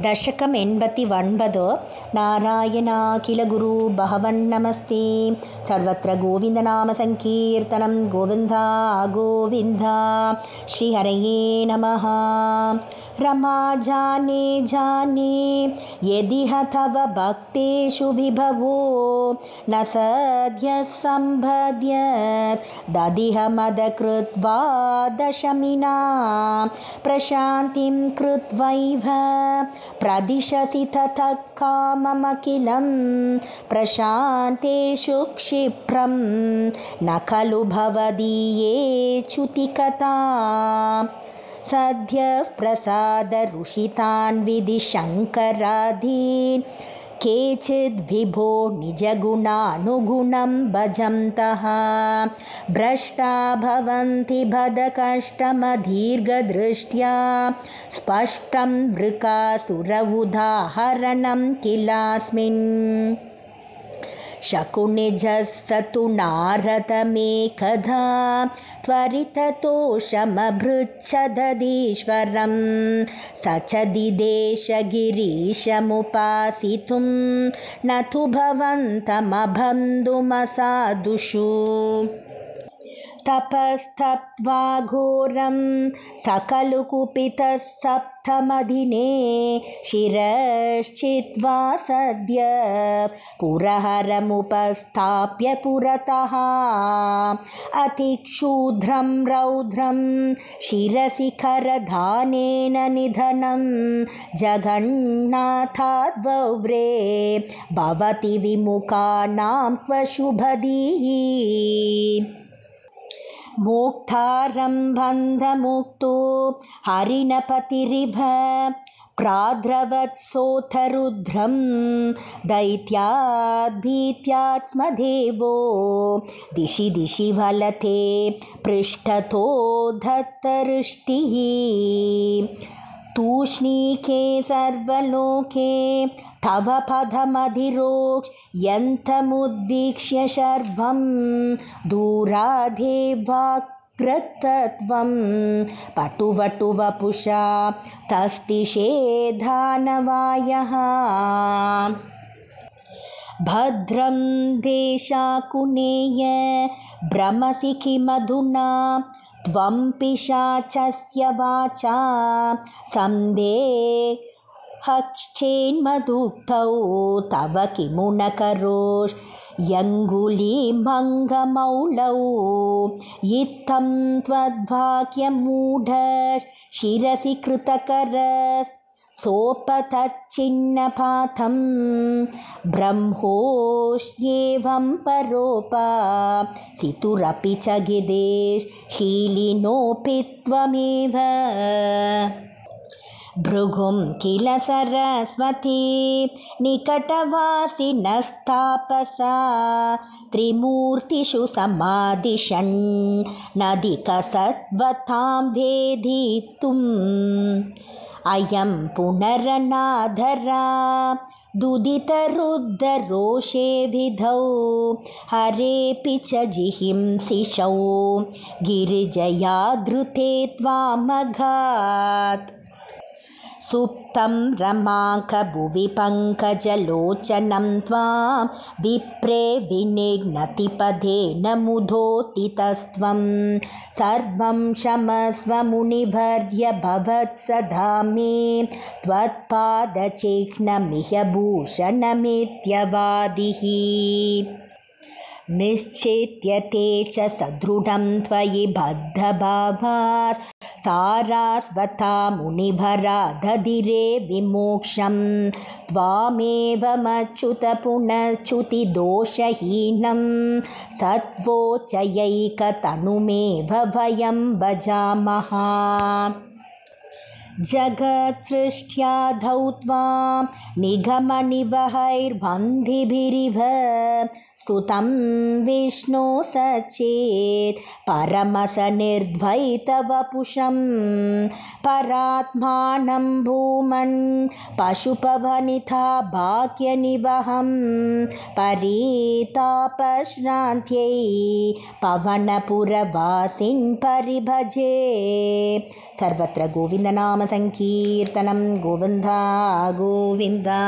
दशकम् 89 नारायणाखिल गुरु भगवन्नमस्ते सर्वत्र गोविन्दनाम संकीर्तनं गोविन्दा गोविन्दा श्रीहरये नमः। रमा जाने जाने यदिह तव भक्तेषु विभवो न सद्यः सम्पद्यत् ददिह मदकृत्वा दशमिना प्रशान्तिं कृत्वैव प्रदिशति ततः काममखिलं प्रशान्तेषु क्षिप्रं न खलु भवदीये च्युतिकथा सद्यः प्रसादरुषितान् विधिशङ्करादीन् केचिद् विभो निजगुणानुगुणं भजन्तः भ्रष्टा भवन्ति बद्धकष्टमदीर्घदृष्ट्या स्पष्टं वृकासुर उदाहरणं किलास्मिन् शकुनिजस्तु नारदमेकधा त्वरिततोषमभृच्छदधीश्वरं स च दिदेश गिरीशमुपासितुं न तु भवन्तमबन्धुमसाधुषु तपस्तप्त्वा घोरं सकलु कुपितः सप्तमदिने शिरश्चित्वा सद्य पुरहरमुपस्थाप्य पुरतः अतिक्षूद्रं रौद्रं शिरसि करधानेन निधनं जगन्नाथाद्वव्रे भवति विमुखानां क्व शुभदीः मोक्तारं बन्धमुक्तो हरिणपतिरिव प्राद्रवत्सोऽथरुद्रं दैत्याद्भीत्यात्मदेवो दिशि दिशि वलते पृष्ठतो दत्तवृष्टिः तूष्णीके सर्वलोके तव पदमधिरोक्ष्यन्तमुद्वीक्ष्य शर्वं दूरादेवाग्रतत्वं पटुवटुवपुषा तस्तिषे दानवायः भद्रं देशाकुनेय भ्रमसि किमधुना त्वं पिशाचस्य वाचा सन्देहश्चेन्मदुक्तौ तव किमु न करोषि यङ्गुलीमङ्गमौलौ इत्थं त्वद्वाक्यमूढ शिरसि कृतकरः सोपतच्चिन्नपातं ब्रह्मोऽस्येवं परोपासितुरपि च गिदेश शीलिनोऽपि त्वमेव भृगुं किल सरस्वती निकटवासिनस्तापसा त्रिमूर्तिषु समादिशन् नदिकसत्वतां वेदितुम् अयं पुनरनाधरा दुदितरुद्धरोषे विधौ हरेऽपि च जिहिंसिषौ गिरिजया धृते त्वामघात् सुप्तं रमाकभुवि पङ्कजलोचनं त्वां विप्रे विनिघ्नति पदेन मुदोतितस्त्वं सर्वं क्षमस्व मुनिवर्य भवत्सदा मे त्वत्पादचिह्नमिह भूषणमित्यवादिः निश्चेत्यते च सदृढं त्वयि बद्धभावात् सारास्वता मुनिभरा दधिरे विमोक्षं त्वामेवमच्युत पुनश्च्युतिदोषहीनं सत्वोच्चैकतनुमेव वयं भजामः जगत्सृष्ट्याधौ त्वां निगमनिवहैर्वन्दिभिरिव स्तुतं विष्णो सचेत् परमसनिर्द्वैतवपुषं परात्मानं भूमन् पशुपवनिथा भाग्यनिवहं परितापश्रान्त्यै पवनपुरवासिन् परिभजे। सर्वत्र गोविन्दनामसङ्कीर्तनं गोविन्दा गोविन्दा।